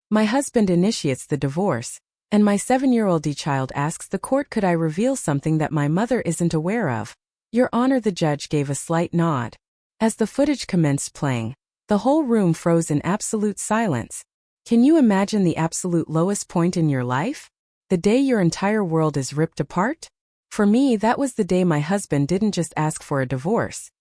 My husband initiates the divorce, and my 7-year-old child asks the court could I reveal something that my mother isn't aware of. Your Honor, the judge gave a slight nod. As the footage commenced playing, the whole room froze in absolute silence. Can you imagine the absolute lowest point in your life? The day your entire world is ripped apart? For me, that was the day my husband didn't just ask for a divorce.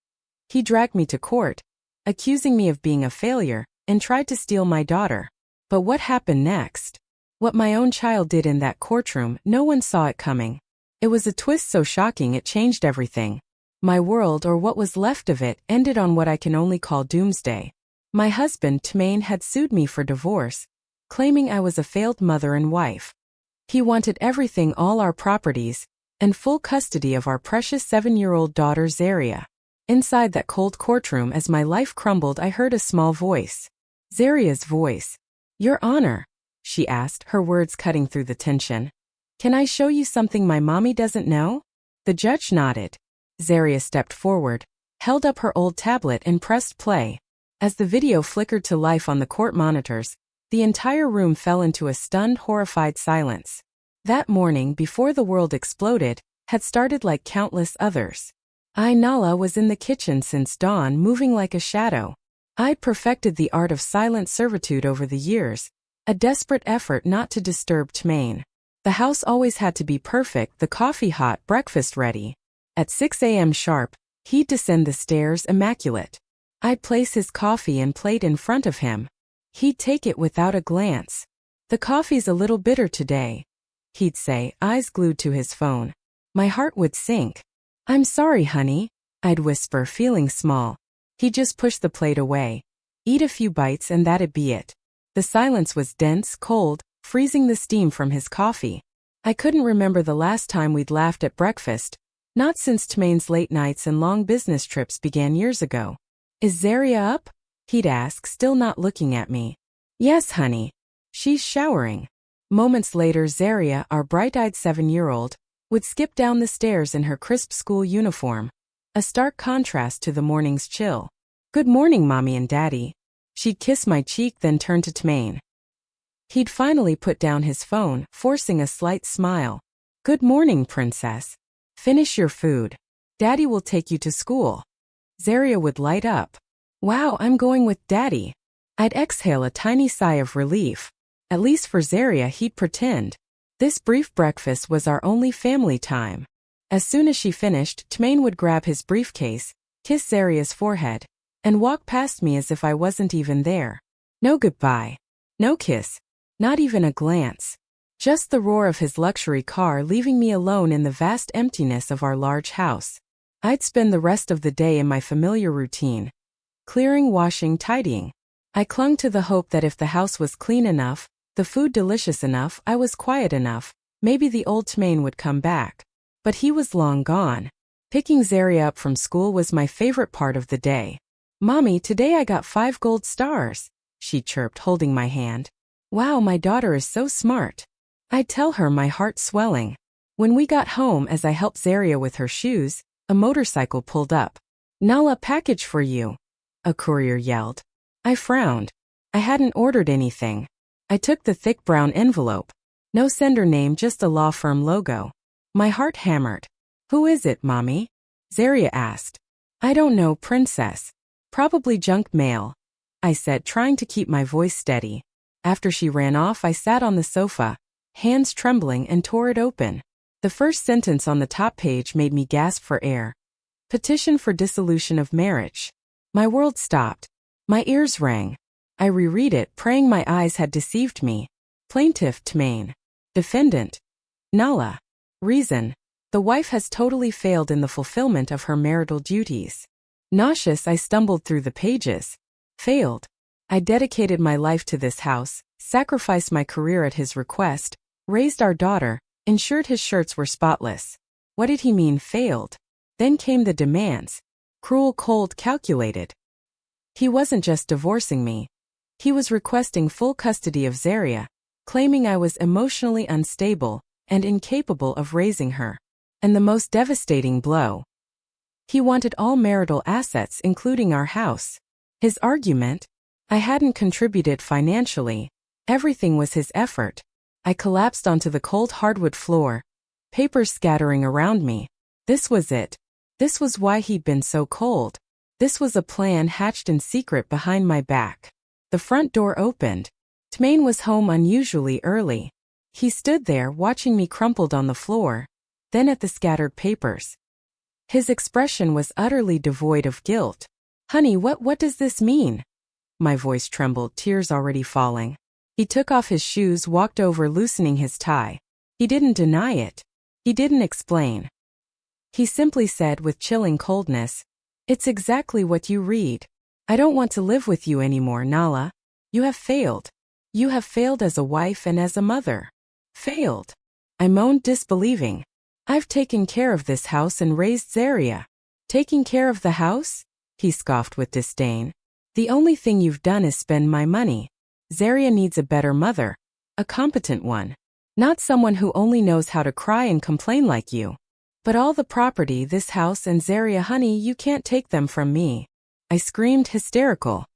He dragged me to court, accusing me of being a failure, and tried to steal my daughter. But what happened next? What my own child did in that courtroom, no one saw it coming. It was a twist so shocking it changed everything. My world, or what was left of it, ended on what I can only call doomsday. My husband, Tmain, had sued me for divorce, claiming I was a failed mother and wife. He wanted everything, all our properties, and full custody of our precious 7-year-old daughter Zaria. Inside that cold courtroom, as my life crumbled, I heard a small voice. Zaria's voice. Your Honor, she asked, her words cutting through the tension. Can I show you something my mommy doesn't know? The judge nodded. Zaria stepped forward, held up her old tablet and pressed play. As the video flickered to life on the court monitors, the entire room fell into a stunned, horrified silence. That morning, before the world exploded, had started like countless others. Nala was in the kitchen since dawn, moving like a shadow. I'd perfected the art of silent servitude over the years, a desperate effort not to disturb Tmain. The house always had to be perfect, the coffee hot, breakfast ready. At 6 a.m. sharp, he'd descend the stairs immaculate. I'd place his coffee and plate in front of him. He'd take it without a glance. The coffee's a little bitter today, he'd say, eyes glued to his phone. My heart would sink. I'm sorry, honey, I'd whisper, feeling small. He'd just push the plate away. Eat a few bites and that'd be it. The silence was dense, cold, freezing the steam from his coffee. I couldn't remember the last time we'd laughed at breakfast, not since Tmain's late nights and long business trips began years ago. Is Zaria up? He'd ask, still not looking at me. Yes, honey. She's showering. Moments later, Zaria, our bright-eyed 7-year-old, would skip down the stairs in her crisp school uniform, a stark contrast to the morning's chill. Good morning, Mommy and Daddy. She'd kiss my cheek, then turn to Tmain. He'd finally put down his phone, forcing a slight smile. Good morning, Princess. Finish your food. Daddy will take you to school. Zaria would light up. Wow, I'm going with Daddy. I'd exhale a tiny sigh of relief. At least for Zaria, he'd pretend. This brief breakfast was our only family time. As soon as she finished, Tmain would grab his briefcase, kiss Zaria's forehead, and walk past me as if I wasn't even there. No goodbye. No kiss. Not even a glance. Just the roar of his luxury car, leaving me alone in the vast emptiness of our large house. I'd spend the rest of the day in my familiar routine. Clearing, washing, tidying. I clung to the hope that if the house was clean enough, the food delicious enough, I was quiet enough, maybe the old Tmain would come back. But he was long gone. Picking Zaria up from school was my favorite part of the day. Mommy, today I got 5 gold stars, she chirped, holding my hand. Wow, my daughter is so smart. I'd tell her, my heart swelling. When we got home, as I helped Zaria with her shoes, a motorcycle pulled up. Nala, package for you, a courier yelled. I frowned. I hadn't ordered anything. I took the thick brown envelope. No sender name, just a law firm logo. My heart hammered. Who is it, Mommy? Zaria asked. I don't know, Princess. Probably junk mail, I said, trying to keep my voice steady. After she ran off, I sat on the sofa, hands trembling, and tore it open. The first sentence on the top page made me gasp for air. Petition for dissolution of marriage. My world stopped. My ears rang. I reread it, praying my eyes had deceived me. Plaintiff, Tmain. Defendant, Nala. Reason. The wife has totally failed in the fulfillment of her marital duties. Nauseous, I stumbled through the pages. Failed. I dedicated my life to this house, sacrificed my career at his request, raised our daughter, ensured his shirts were spotless. What did he mean, failed? Then came the demands. Cruel, cold, calculated. He wasn't just divorcing me. He was requesting full custody of Zaria, claiming I was emotionally unstable and incapable of raising her. And the most devastating blow. He wanted all marital assets, including our house. His argument? I hadn't contributed financially. Everything was his effort. I collapsed onto the cold hardwood floor, papers scattering around me. This was it. This was why he'd been so cold. This was a plan hatched in secret behind my back. The front door opened. Tmain was home unusually early. He stood there watching me crumpled on the floor, then at the scattered papers. His expression was utterly devoid of guilt. "Honey, what does this mean?" My voice trembled, tears already falling. He took off his shoes, walked over, loosening his tie. He didn't deny it. He didn't explain. He simply said with chilling coldness, "It's exactly what you read. I don't want to live with you anymore, Nala. You have failed. You have failed as a wife and as a mother." Failed? I moaned, disbelieving. "I've taken care of this house and raised Zaria." "Taking care of the house?" He scoffed with disdain. "The only thing you've done is spend my money. Zaria needs a better mother. A competent one. Not someone who only knows how to cry and complain like you. But all the property, this house and Zaria, honey, you can't take them from me." I screamed, hysterical.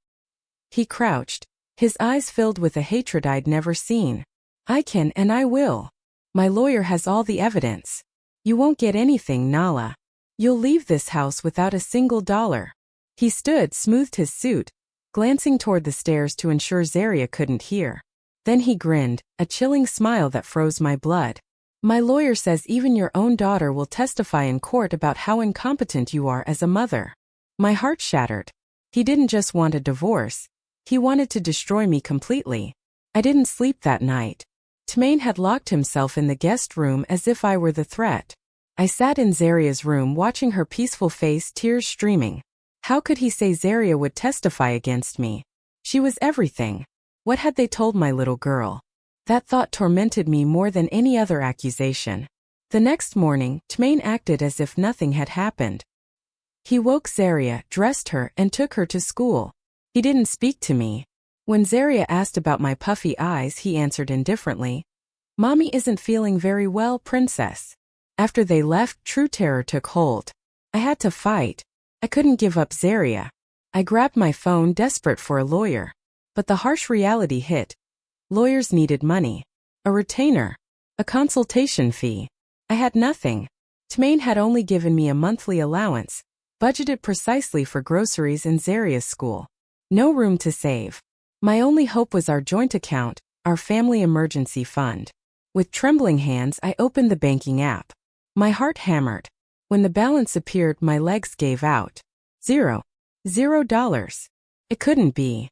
He crouched, his eyes filled with a hatred I'd never seen. "I can and I will. My lawyer has all the evidence. You won't get anything, Nala. You'll leave this house without a single dollar." He stood, smoothed his suit, glancing toward the stairs to ensure Zaria couldn't hear. Then he grinned, a chilling smile that froze my blood. "My lawyer says even your own daughter will testify in court about how incompetent you are as a mother." My heart shattered. He didn't just want a divorce. He wanted to destroy me completely. I didn't sleep that night. Tmain had locked himself in the guest room as if I were the threat. I sat in Zaria's room watching her peaceful face, tears streaming. How could he say Zaria would testify against me? She was everything. What had they told my little girl? That thought tormented me more than any other accusation. The next morning, Tmain acted as if nothing had happened. He woke Zaria, dressed her, and took her to school. He didn't speak to me. When Zaria asked about my puffy eyes, he answered indifferently, "Mommy isn't feeling very well, princess." After they left, true terror took hold. I had to fight. I couldn't give up Zaria. I grabbed my phone, desperate for a lawyer. But the harsh reality hit. Lawyers needed money. A retainer. A consultation fee. I had nothing. Tmain had only given me a monthly allowance, budgeted precisely for groceries and Zaria's school. No room to save. My only hope was our joint account, our family emergency fund. With trembling hands, I opened the banking app. My heart hammered. When the balance appeared, my legs gave out. $0. $0. It couldn't be.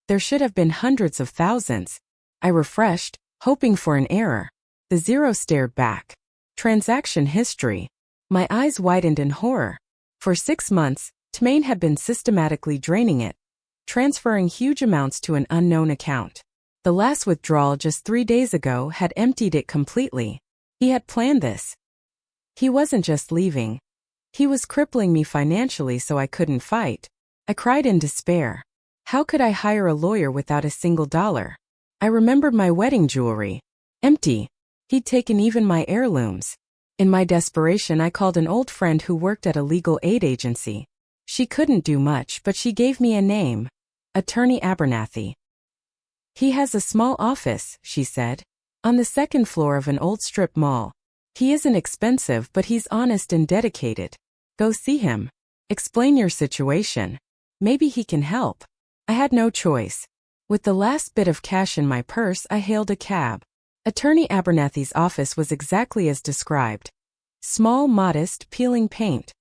There should have been hundreds of thousands. I refreshed, hoping for an error. The zero stared back. Transaction history. My eyes widened in horror. For 6 months, Tmain had been systematically draining it, transferring huge amounts to an unknown account. The last withdrawal just 3 days ago had emptied it completely. He had planned this. He wasn't just leaving. He was crippling me financially so I couldn't fight. I cried in despair. How could I hire a lawyer without a single dollar? I remembered my wedding jewelry. Empty. He'd taken even my heirlooms. In my desperation, I called an old friend who worked at a legal aid agency. She couldn't do much, but she gave me a name. Attorney Abernathy. "He has a small office," she said, "on the 2nd floor of an old strip mall. He isn't expensive, but he's honest and dedicated. Go see him. Explain your situation. Maybe he can help." I had no choice. With the last bit of cash in my purse, I hailed a cab. Attorney Abernathy's office was exactly as described. Small, modest, peeling paint.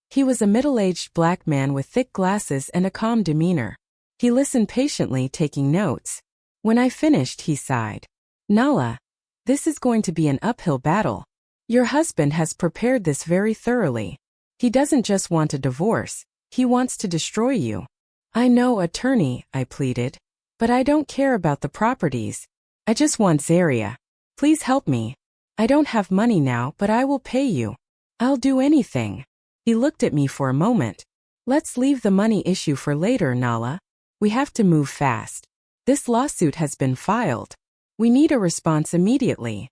He was a middle-aged black man with thick glasses and a calm demeanor. He listened patiently, taking notes. When I finished, he sighed. "Nala, this is going to be an uphill battle. Your husband has prepared this very thoroughly. He doesn't just want a divorce, he wants to destroy you." "I know, attorney," I pleaded. "But I don't care about the properties. I just want Zaria. Please help me. I don't have money now, but I will pay you. I'll do anything." He looked at me for a moment. "Let's leave the money issue for later, Nala. We have to move fast. This lawsuit has been filed. We need a response immediately."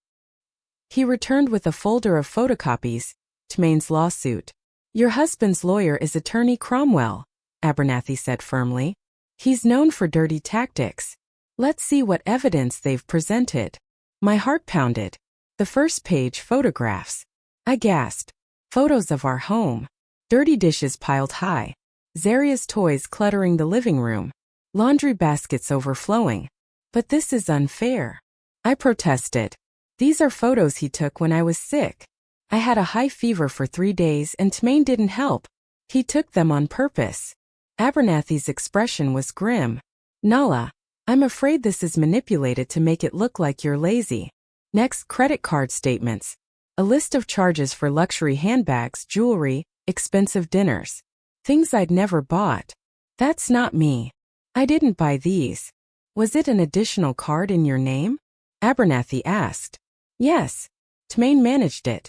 He returned with a folder of photocopies. Tmain's lawsuit. "Your husband's lawyer is Attorney Cromwell," Abernathy said firmly. "He's known for dirty tactics. Let's see what evidence they've presented. My heart pounded. The first page, photographs. I gasped. Photos of our home. Dirty dishes piled high. Zaria's toys cluttering the living room. Laundry baskets overflowing. But this is unfair. I protested. These are photos he took when I was sick. I had a high fever for 3 days and Tmain didn't help. He took them on purpose. Abernathy's expression was grim. Nala, I'm afraid this is manipulated to make it look like you're lazy. Next, credit card statements. A list of charges for luxury handbags, jewelry, expensive dinners. Things I'd never bought. That's not me. I didn't buy these. Was it an additional card in your name? Abernathy asked. Yes. Tmain managed it.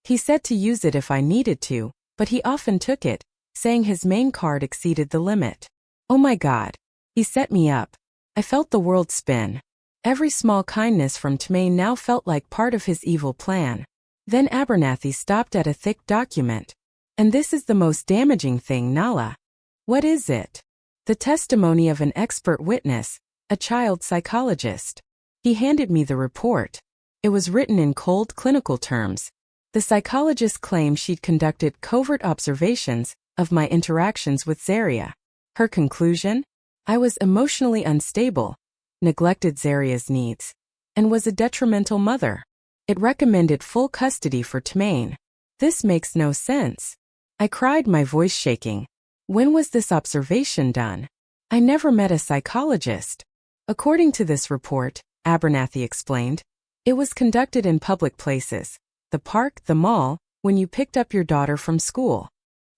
He said to use it if I needed to, but he often took it, saying his main card exceeded the limit. Oh my God. He set me up. I felt the world spin. Every small kindness from Tmain now felt like part of his evil plan. Then Abernathy stopped at a thick document. And this is the most damaging thing, Nala. What is it? The testimony of an expert witness, a child psychologist. He handed me the report. It was written in cold clinical terms. The psychologist claimed she'd conducted covert observations of my interactions with Zaria. Her conclusion? I was emotionally unstable, neglected Zaria's needs, and was a detrimental mother. It recommended full custody for Tmain. This makes no sense. I cried, my voice shaking. When was this observation done? I never met a psychologist. According to this report, Abernathy explained, it was conducted in public places, the park, the mall, when you picked up your daughter from school.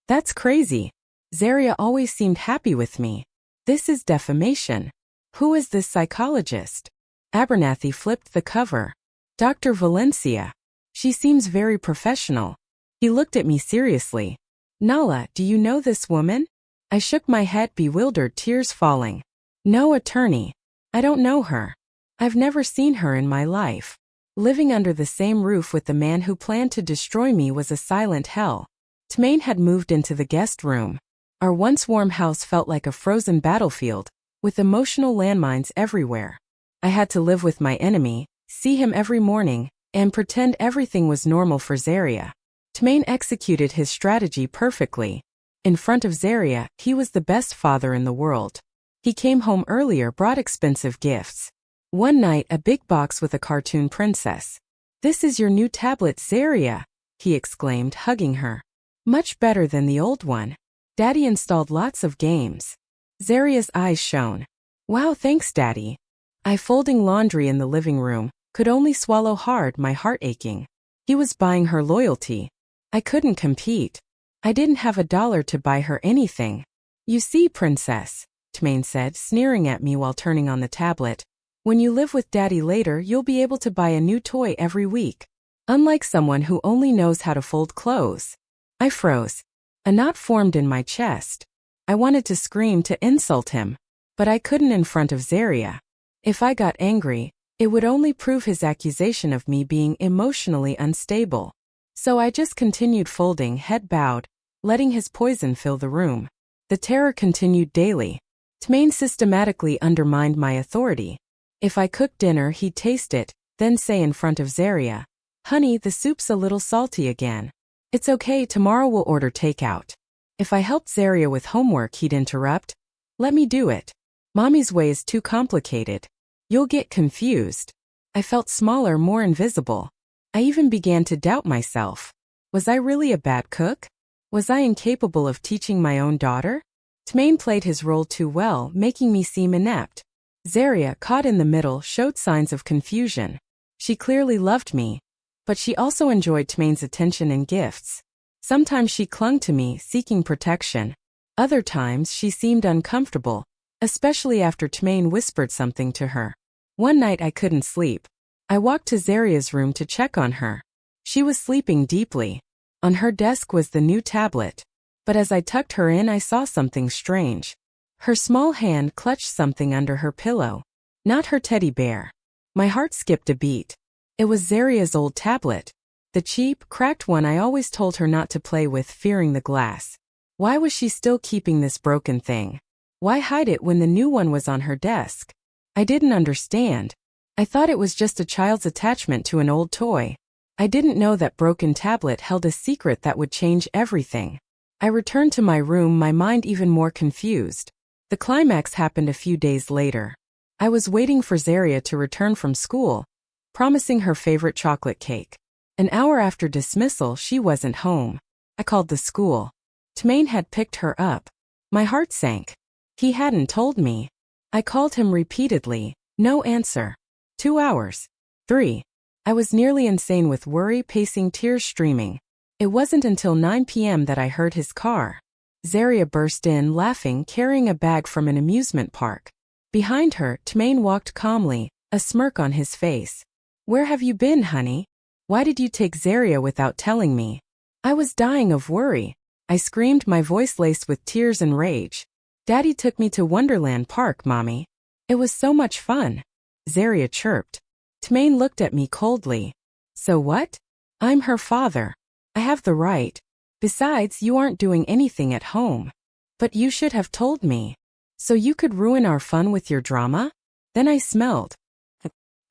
That's crazy. Zaria always seemed happy with me. This is defamation. Who is this psychologist? Abernathy flipped the cover. Dr. Valencia. She seems very professional. He looked at me seriously. Nala, do you know this woman? I shook my head, bewildered, tears falling. No, attorney. I don't know her. I've never seen her in my life. Living under the same roof with the man who planned to destroy me was a silent hell. Tmain had moved into the guest room. Our once warm house felt like a frozen battlefield, with emotional landmines everywhere. I had to live with my enemy, see him every morning, and pretend everything was normal for Zaria. Tmain executed his strategy perfectly. In front of Zaria, he was the best father in the world. He came home earlier, brought expensive gifts. One night, a big box with a cartoon princess. This is your new tablet, Zaria, he exclaimed, hugging her. Much better than the old one. Daddy installed lots of games. Zaria's eyes shone. Wow, thanks, Daddy. I, folding laundry in the living room, could only swallow hard, my heart aching. He was buying her loyalty. I couldn't compete. I didn't have $1 to buy her anything. You see, princess, Tmain said, sneering at me while turning on the tablet. When you live with Daddy later, you'll be able to buy a new toy every week. Unlike someone who only knows how to fold clothes. I froze. A knot formed in my chest. I wanted to scream, to insult him. But I couldn't in front of Zaria. If I got angry, it would only prove his accusation of me being emotionally unstable. So I just continued folding, head bowed, letting his poison fill the room. The terror continued daily. Tmain systematically undermined my authority. If I cooked dinner, he'd taste it, then say in front of Zaria, "Honey, the soup's a little salty again. It's okay, tomorrow we'll order takeout." If I helped Zaria with homework, he'd interrupt, "Let me do it. Mommy's way is too complicated. You'll get confused." I felt smaller, more invisible. I even began to doubt myself. Was I really a bad cook? Was I incapable of teaching my own daughter? Tmain played his role too well, making me seem inept. Zaria, caught in the middle, showed signs of confusion. She clearly loved me, but she also enjoyed Tmain's attention and gifts. Sometimes she clung to me, seeking protection. Other times she seemed uncomfortable, especially after Tmain whispered something to her. One night I couldn't sleep. I walked to Zaria's room to check on her. She was sleeping deeply. On her desk was the new tablet. But as I tucked her in, I saw something strange. Her small hand clutched something under her pillow. Not her teddy bear. My heart skipped a beat. It was Zaria's old tablet. The cheap, cracked one I always told her not to play with, fearing the glass. Why was she still keeping this broken thing? Why hide it when the new one was on her desk? I didn't understand. I thought it was just a child's attachment to an old toy. I didn't know that broken tablet held a secret that would change everything. I returned to my room, my mind even more confused. The climax happened a few days later. I was waiting for Zaria to return from school, promising her favorite chocolate cake. An hour after dismissal, she wasn't home. I called the school. Tmain had picked her up. My heart sank. He hadn't told me. I called him repeatedly. No answer. 2 hours. 3. I was nearly insane with worry, pacing, tears streaming. It wasn't until 9 p.m. that I heard his car. Zaria burst in, laughing, carrying a bag from an amusement park. Behind her, Tmain walked calmly, a smirk on his face. Where have you been, honey? Why did you take Zaria without telling me? I was dying of worry. I screamed, my voice laced with tears and rage. Daddy took me to Wonderland Park, Mommy. It was so much fun. Zaria chirped. Tmain looked at me coldly. So what? I'm her father. I have the right. Besides, you aren't doing anything at home. But you should have told me. So you could ruin our fun with your drama? Then I smelled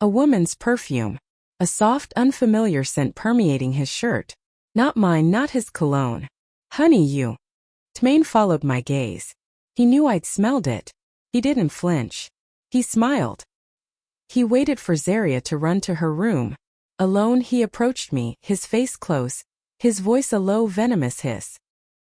a woman's perfume. A soft, unfamiliar scent permeating his shirt. Not mine, not his cologne. Honey, you. Tmain followed my gaze. He knew I'd smelled it. He didn't flinch. He smiled. He waited for Zaria to run to her room. Alone, he approached me, his face close, his voice a low, venomous hiss.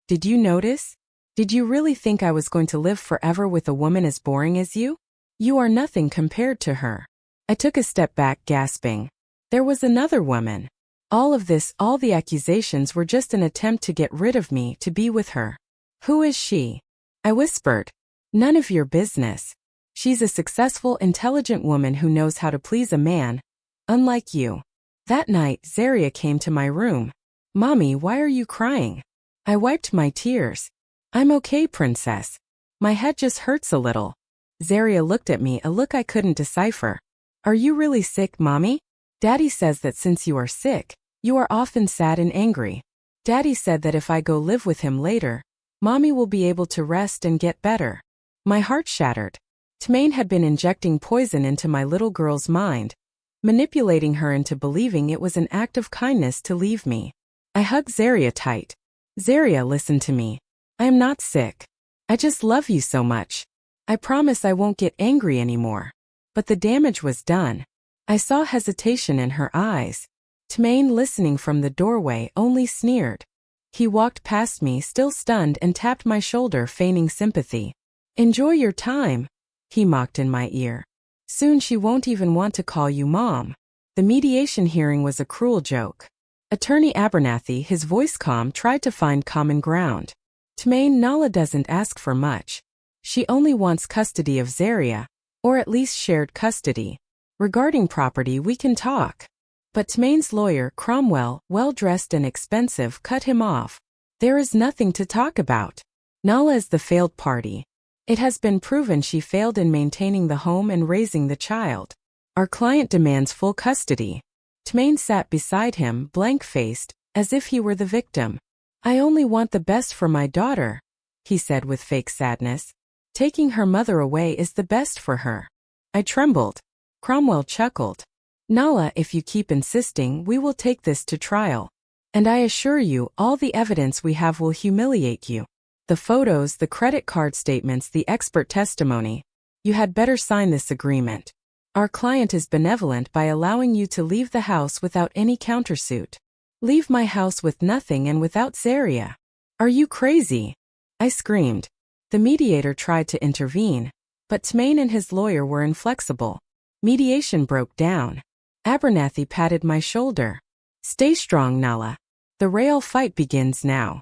Did you notice? Did you really think I was going to live forever with a woman as boring as you? You are nothing compared to her. I took a step back, gasping. There was another woman. All of this, all the accusations were just an attempt to get rid of me, to be with her. Who is she? I whispered. None of your business. She's a successful, intelligent woman who knows how to please a man. Unlike you. That night, Zaria came to my room. Mommy, why are you crying? I wiped my tears. I'm okay, princess. My head just hurts a little. Zaria looked at me, a look I couldn't decipher. Are you really sick, Mommy? Daddy says that since you are sick, you are often sad and angry. Daddy said that if I go live with him later, Mommy will be able to rest and get better. My heart shattered. Tmain had been injecting poison into my little girl's mind, manipulating her into believing it was an act of kindness to leave me. I hugged Zaria tight. Zaria, listen to me. I am not sick. I just love you so much. I promise I won't get angry anymore. But the damage was done. I saw hesitation in her eyes. Tmain, listening from the doorway, only sneered. He walked past me, still stunned, and tapped my shoulder, feigning sympathy. Enjoy your time, he mocked in my ear. Soon she won't even want to call you Mom. The mediation hearing was a cruel joke. Attorney Abernathy, his voice calm, tried to find common ground. Tmain, Nala doesn't ask for much. She only wants custody of Zaria, or at least shared custody. Regarding property, we can talk. But Tmain's lawyer, Cromwell, well-dressed and expensive, cut him off. There is nothing to talk about. Nala is the failed party. It has been proven she failed in maintaining the home and raising the child. Our client demands full custody. Tmain sat beside him, blank-faced, as if he were the victim. I only want the best for my daughter, he said with fake sadness. Taking her mother away is the best for her. I trembled. Cromwell chuckled. Nala, if you keep insisting, we will take this to trial. And I assure you, all the evidence we have will humiliate you. The photos, the credit card statements, the expert testimony. You had better sign this agreement. Our client is benevolent by allowing you to leave the house without any countersuit. Leave my house with nothing and without Zaria. Are you crazy? I screamed. The mediator tried to intervene, but Tmain and his lawyer were inflexible. Mediation broke down. Abernathy patted my shoulder. Stay strong, Nala. The real fight begins now.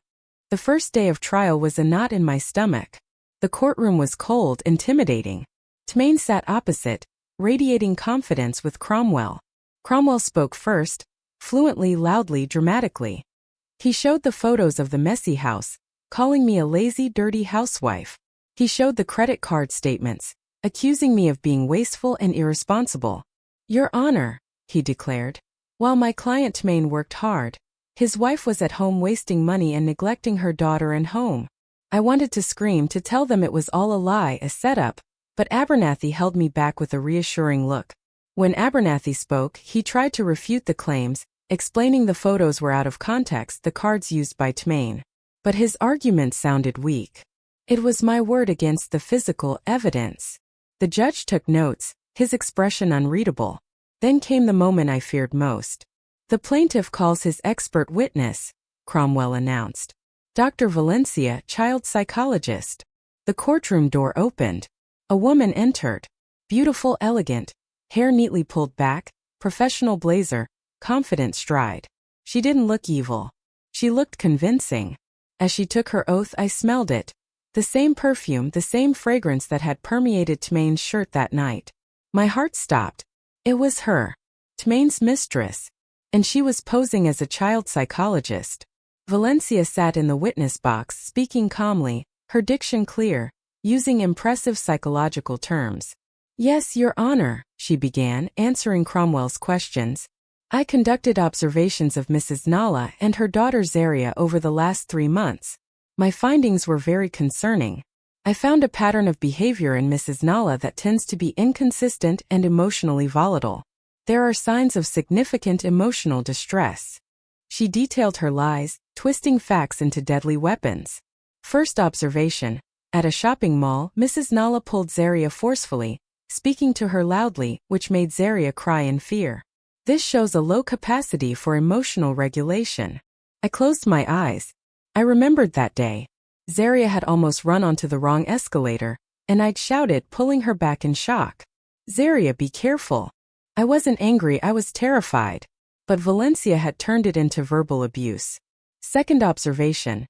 The first day of trial was a knot in my stomach. The courtroom was cold, intimidating. Tmain sat opposite, radiating confidence with Cromwell. Cromwell spoke first, fluently, loudly, dramatically. He showed the photos of the messy house, calling me a lazy, dirty housewife. He showed the credit card statements, accusing me of being wasteful and irresponsible. Your Honor, he declared. While my client Tmain worked hard, his wife was at home wasting money and neglecting her daughter and home. I wanted to scream, to tell them it was all a lie, a setup, But Abernathy held me back with a reassuring look. When Abernathy spoke, he tried to refute the claims, explaining the photos were out of context, the cards used by Tmain. But his argument sounded weak. It was my word against the physical evidence. The judge took notes, his expression unreadable. Then came the moment I feared most. The plaintiff calls his expert witness, Cromwell announced. Dr. Valencia, child psychologist. The courtroom door opened. A woman entered. Beautiful, elegant, hair neatly pulled back, professional blazer, confident stride. She didn't look evil. She looked convincing. As she took her oath, I smelled it. The same perfume, the same fragrance that had permeated Tmain's shirt that night. My heart stopped. It was her. Tmain's mistress. And she was posing as a child psychologist. Valencia sat in the witness box, speaking calmly, her diction clear, using impressive psychological terms. Yes, Your Honor, she began, answering Cromwell's questions. I conducted observations of Mrs. Nala and her daughter Zaria over the last 3 months. My findings were very concerning. I found a pattern of behavior in Mrs. Nala that tends to be inconsistent and emotionally volatile. There are signs of significant emotional distress. She detailed her lies, twisting facts into deadly weapons. First observation. At a shopping mall, Mrs. Nala pulled Zaria forcefully, speaking to her loudly, which made Zaria cry in fear. This shows a low capacity for emotional regulation. I closed my eyes. I remembered that day. Zaria had almost run onto the wrong escalator, and I'd shouted, pulling her back in shock. Zaria, be careful. I wasn't angry, I was terrified. But Valencia had turned it into verbal abuse. Second observation.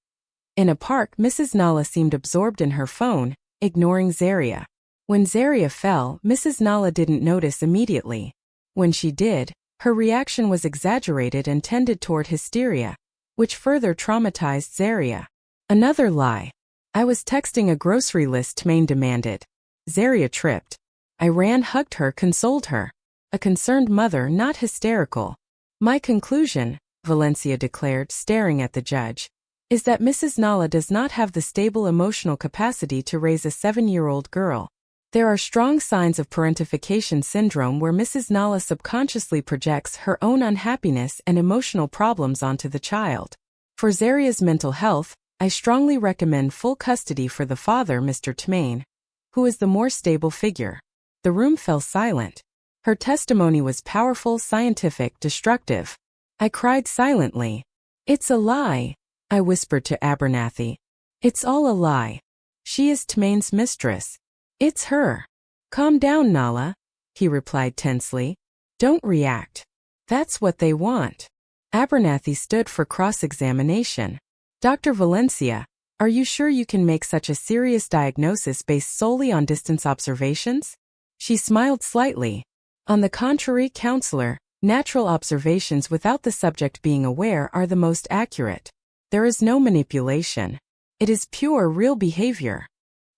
In a park, Mrs. Nala seemed absorbed in her phone, ignoring Zaria. When Zaria fell, Mrs. Nala didn't notice immediately. When she did, her reaction was exaggerated and tended toward hysteria, which further traumatized Zaria. Another lie. I was texting a grocery list Tmain demanded. Zaria tripped. I ran, hugged her, consoled her. A concerned mother, not hysterical. My conclusion, Valencia declared, staring at the judge, is that Mrs. Nala does not have the stable emotional capacity to raise a 7-year-old girl. There are strong signs of parentification syndrome where Mrs. Nala subconsciously projects her own unhappiness and emotional problems onto the child. For Zaria's mental health, I strongly recommend full custody for the father, Mr. Tmain, who is the more stable figure. The room fell silent. Her testimony was powerful, scientific, destructive. I cried silently. It's a lie, I whispered to Abernathy. It's all a lie. She is Tmain's mistress. It's her. Calm down, Nala, he replied tensely. Don't react. That's what they want. Abernathy stood for cross-examination. Dr. Valencia, are you sure you can make such a serious diagnosis based solely on distance observations? She smiled slightly. On the contrary, counselor, natural observations without the subject being aware are the most accurate. There is no manipulation. It is pure, real behavior.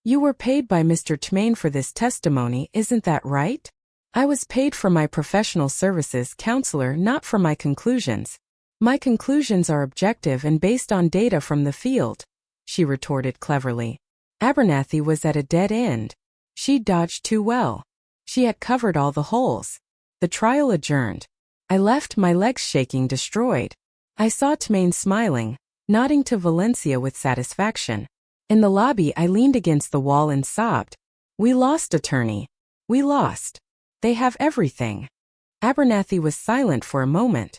You were paid by Mr. Tmain for this testimony, isn't that right? I was paid for my professional services, counselor, not for my conclusions. My conclusions are objective and based on data from the field, she retorted cleverly. Abernathy was at a dead end. She dodged too well. She had covered all the holes. The trial adjourned. I left, my legs shaking, destroyed. I saw Tmain smiling, nodding to Valencia with satisfaction. In the lobby, I leaned against the wall and sobbed. We lost, attorney. We lost. They have everything. Abernathy was silent for a moment.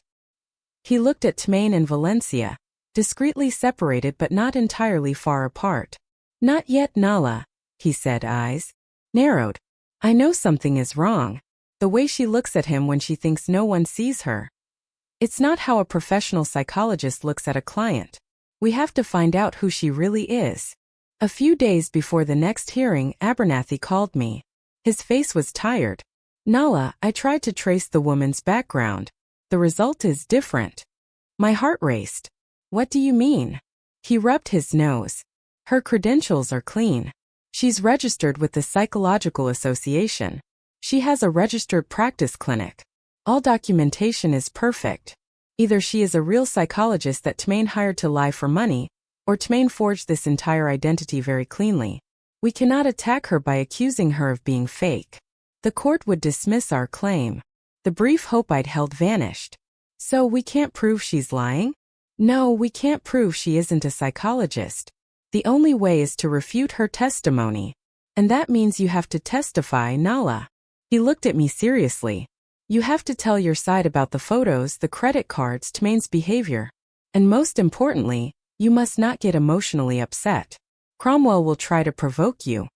He looked at Tmain and Valencia, discreetly separated but not entirely far apart. Not yet, Nala, he said, eyes narrowed. I know something is wrong. The way she looks at him when she thinks no one sees her. It's not how a professional psychologist looks at a client. We have to find out who she really is. A few days before the next hearing, Abernathy called me. His face was tired. Nala, I tried to trace the woman's background. The result is different. My heart raced. What do you mean? He rubbed his nose. Her credentials are clean. She's registered with the Psychological Association. She has a registered practice clinic. All documentation is perfect. Either she is a real psychologist that Tmain hired to lie for money, or Tmain forged this entire identity very cleanly. We cannot attack her by accusing her of being fake. The court would dismiss our claim. The brief hope I'd held vanished. So we can't prove she's lying? No, we can't prove she isn't a psychologist. The only way is to refute her testimony. And that means you have to testify, Nala. He looked at me seriously. You have to tell your side about the photos, the credit cards, Tmane's behavior. And most importantly, you must not get emotionally upset. Cromwell will try to provoke you.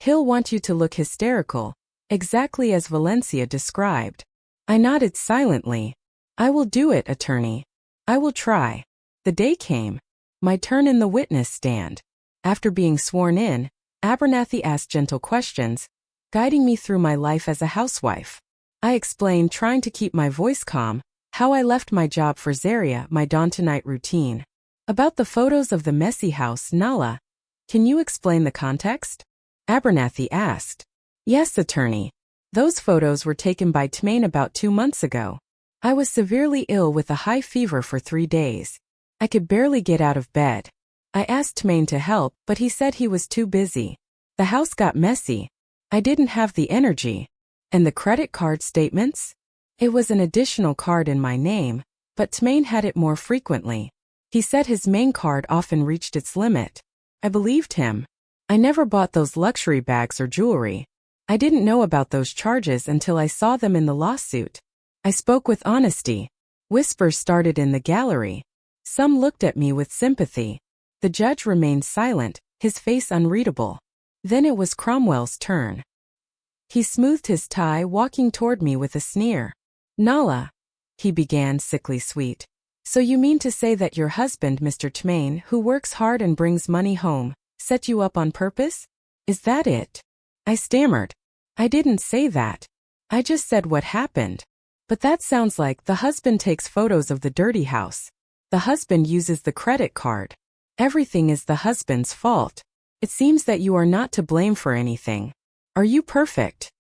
He'll want you to look hysterical, exactly as Valencia described. I nodded silently. I will do it, attorney. I will try. The day came. My turn in the witness stand. After being sworn in, Abernathy asked gentle questions, guiding me through my life as a housewife. I explained, trying to keep my voice calm, how I left my job for Zaria, my dawn-to-night routine. About the photos of the messy house, Nala. Can you explain the context? Abernathy asked. Yes, attorney. Those photos were taken by Tmane about 2 months ago. I was severely ill with a high fever for 3 days. I could barely get out of bed. I asked Tmane to help, but he said he was too busy. The house got messy. I didn't have the energy. And the credit card statements? It was an additional card in my name, but Tmane had it more frequently. He said his main card often reached its limit. I believed him. I never bought those luxury bags or jewelry. I didn't know about those charges until I saw them in the lawsuit. I spoke with honesty. Whispers started in the gallery. Some looked at me with sympathy. The judge remained silent, his face unreadable. Then it was Cromwell's turn. He smoothed his tie, walking toward me with a sneer. Nala, he began, sickly sweet. So you mean to say that your husband, Mr. Tmane, who works hard and brings money home, set you up on purpose? Is that it? I stammered. I didn't say that. I just said what happened. But that sounds like the husband takes photos of the dirty house. The husband uses the credit card. Everything is the husband's fault. It seems that you are not to blame for anything. Are you perfect?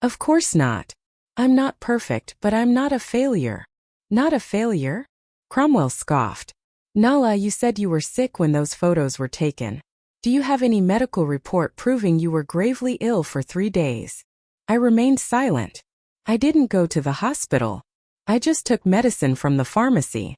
Of course not. I'm not perfect, but I'm not a failure. Not a failure? Cromwell scoffed. Nala, you said you were sick when those photos were taken. Do you have any medical report proving you were gravely ill for 3 days? I remained silent. I didn't go to the hospital. I just took medicine from the pharmacy.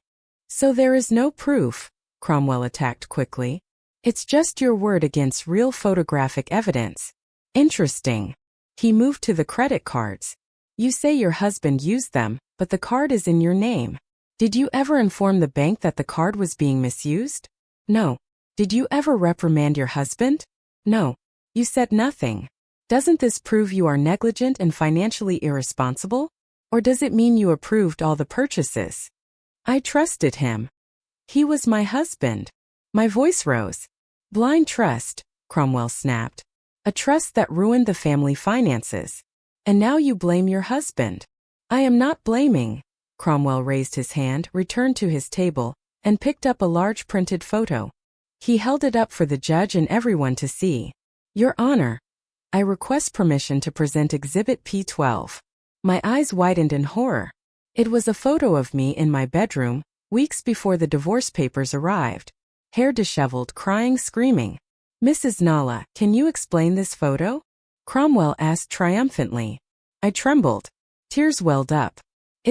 So there is no proof, Cromwell attacked quickly. It's just your word against real photographic evidence. Interesting. He moved to the credit cards. You say your husband used them, but the card is in your name. Did you ever inform the bank that the card was being misused? No. Did you ever reprimand your husband? No. You said nothing. Doesn't this prove you are negligent and financially irresponsible? Or does it mean you approved all the purchases? I trusted him. He was my husband. My voice rose. Blind trust, Cromwell snapped. A trust that ruined the family finances. And now you blame your husband. I am not blaming. Cromwell raised his hand, returned to his table, and picked up a large printed photo. He held it up for the judge and everyone to see. Your Honor, I request permission to present Exhibit P12. My eyes widened in horror. It was a photo of me in my bedroom, weeks before the divorce papers arrived. Hair disheveled, crying, screaming. Mrs. Nala, can you explain this photo? Cromwell asked triumphantly. I trembled. Tears welled up.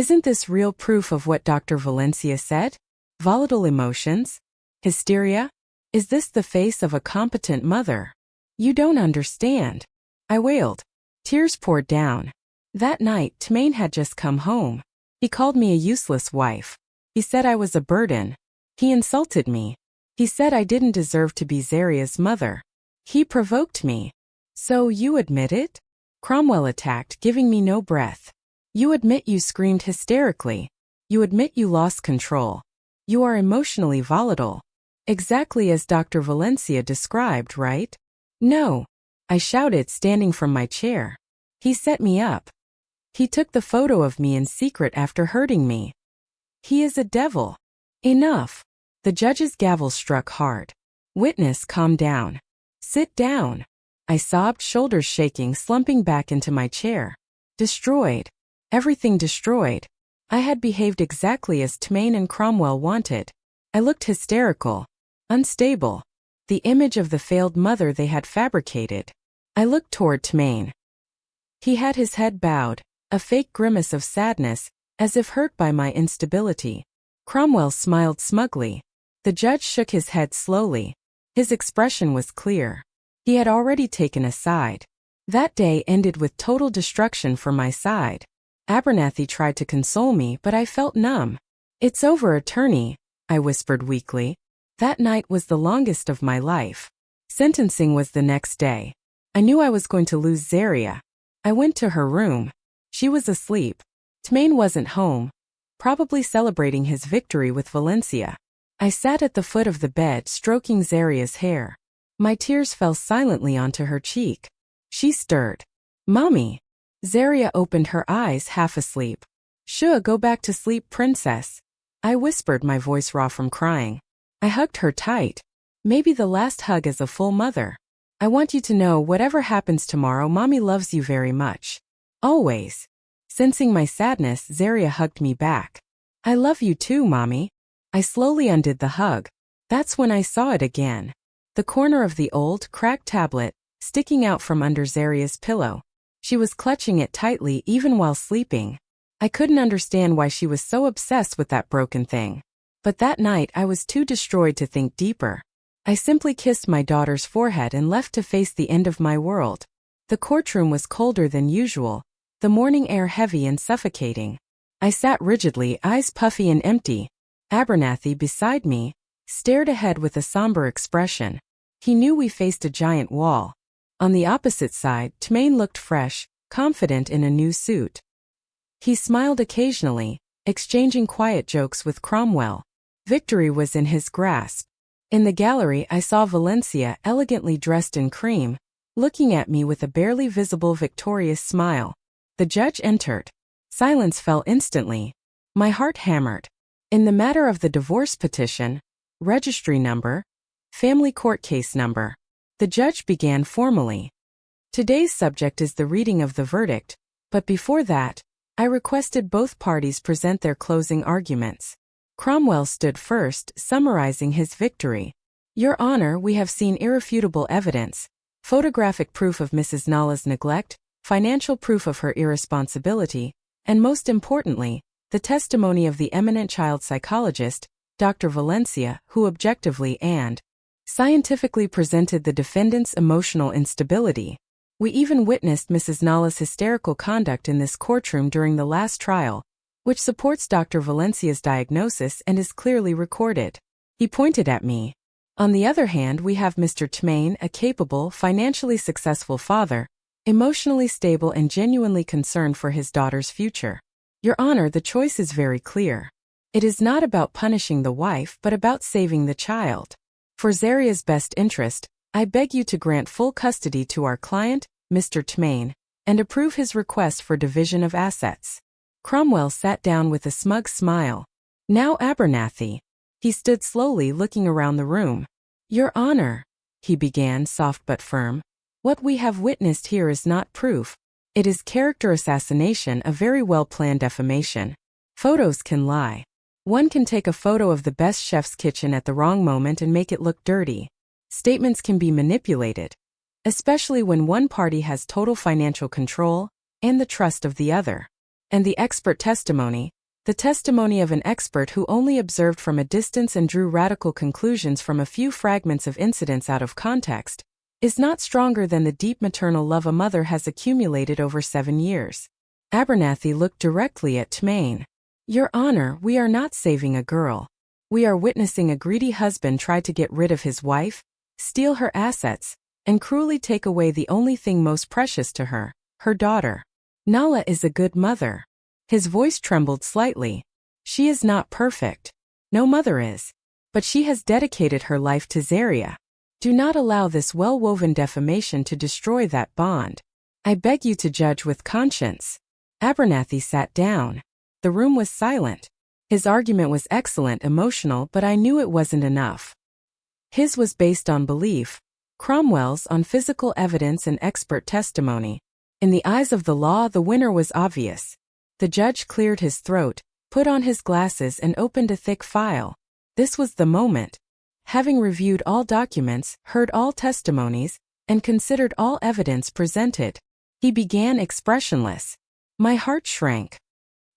Isn't this real proof of what Dr. Valencia said? Volatile emotions? Hysteria? Is this the face of a competent mother? You don't understand. I wailed. Tears poured down. That night, Tmane had just come home. He called me a useless wife. He said I was a burden. He insulted me. He said I didn't deserve to be Zaria's mother. He provoked me. So you admit it? Cromwell attacked, giving me no breath. You admit you screamed hysterically. You admit you lost control. You are emotionally volatile. Exactly as Dr. Valencia described, right? No. I shouted, standing from my chair. He set me up. He took the photo of me in secret after hurting me. He is a devil. Enough. The judge's gavel struck hard. Witness, calm down. Sit down. I sobbed, shoulders shaking, slumping back into my chair. Destroyed. Everything destroyed. I had behaved exactly as Tmane and Cromwell wanted. I looked hysterical. Unstable. the image of the failed mother they had fabricated. I looked toward Tmain. He had his head bowed, a fake grimace of sadness, as if hurt by my instability. Cromwell smiled smugly. The judge shook his head slowly. His expression was clear. He had already taken a side. That day ended with total destruction for my side. Abernathy tried to console me, but I felt numb. "It's over, attorney," I whispered weakly. That night was the longest of my life. Sentencing was the next day. I knew I was going to lose Zaria. I went to her room. She was asleep. Tmain wasn't home, probably celebrating his victory with Valencia. I sat at the foot of the bed stroking Zaria's hair. My tears fell silently onto her cheek. She stirred. "Mommy." Zaria opened her eyes, half asleep. "Sure, go back to sleep, princess," I whispered, my voice raw from crying. I hugged her tight. Maybe the last hug as a full mother. "I want you to know, whatever happens tomorrow, Mommy loves you very much. Always." Sensing my sadness, Zaria hugged me back. "I love you too, Mommy." I slowly undid the hug. That's when I saw it again. The corner of the old, cracked tablet, sticking out from under Zaria's pillow. She was clutching it tightly even while sleeping. I couldn't understand why she was so obsessed with that broken thing. But that night I was too destroyed to think deeper. I simply kissed my daughter's forehead and left to face the end of my world. The courtroom was colder than usual, the morning air heavy and suffocating. I sat rigidly, eyes puffy and empty. Abernathy, beside me, stared ahead with a somber expression. He knew we faced a giant wall. On the opposite side, Tmain looked fresh, confident in a new suit. He smiled occasionally, exchanging quiet jokes with Cromwell. Victory was in his grasp. In the gallery I saw Valencia, elegantly dressed in cream, looking at me with a barely visible victorious smile. The judge entered. Silence fell instantly. My heart hammered. "In the matter of the divorce petition, registry number, family court case number," the judge began formally. "Today's subject is the reading of the verdict, but before that, I requested both parties present their closing arguments." Cromwell stood first, summarizing his victory. "Your Honor, we have seen irrefutable evidence, photographic proof of Mrs. Nala's neglect, financial proof of her irresponsibility, and most importantly, the testimony of the eminent child psychologist, Dr. Valencia, who objectively and scientifically presented the defendant's emotional instability. We even witnessed Mrs. Nala's hysterical conduct in this courtroom during the last trial, which supports Dr. Valencia's diagnosis and is clearly recorded." He pointed at me. "On the other hand, we have Mr. Tmain, a capable, financially successful father, emotionally stable and genuinely concerned for his daughter's future. Your Honor, the choice is very clear. It is not about punishing the wife but about saving the child. For Zaria's best interest, I beg you to grant full custody to our client, Mr. Tmain, and approve his request for division of assets." Cromwell sat down with a smug smile. "Now Abernathy." He stood slowly, looking around the room. "Your Honor," he began, soft but firm, "what we have witnessed here is not proof. It is character assassination, a very well-planned defamation. Photos can lie. One can take a photo of the best chef's kitchen at the wrong moment and make it look dirty. Statements can be manipulated, especially when one party has total financial control and the trust of the other. And the expert testimony, the testimony of an expert who only observed from a distance and drew radical conclusions from a few fragments of incidents out of context, is not stronger than the deep maternal love a mother has accumulated over 7 years." Abernathy looked directly at Tmain. "Your Honor, we are not saving a girl. We are witnessing a greedy husband try to get rid of his wife, steal her assets, and cruelly take away the only thing most precious to her, her daughter. Nala is a good mother." His voice trembled slightly. "She is not perfect. No mother is. But she has dedicated her life to Zaria. Do not allow this well-woven defamation to destroy that bond. I beg you to judge with conscience." Abernathy sat down. The room was silent. His argument was excellent, emotional, but I knew it wasn't enough. His was based on belief, Cromwell's on physical evidence and expert testimony. In the eyes of the law, the winner was obvious. The judge cleared his throat, put on his glasses and opened a thick file. This was the moment. Having reviewed all documents, heard all testimonies, and considered all evidence presented, he began expressionless. My heart shrank.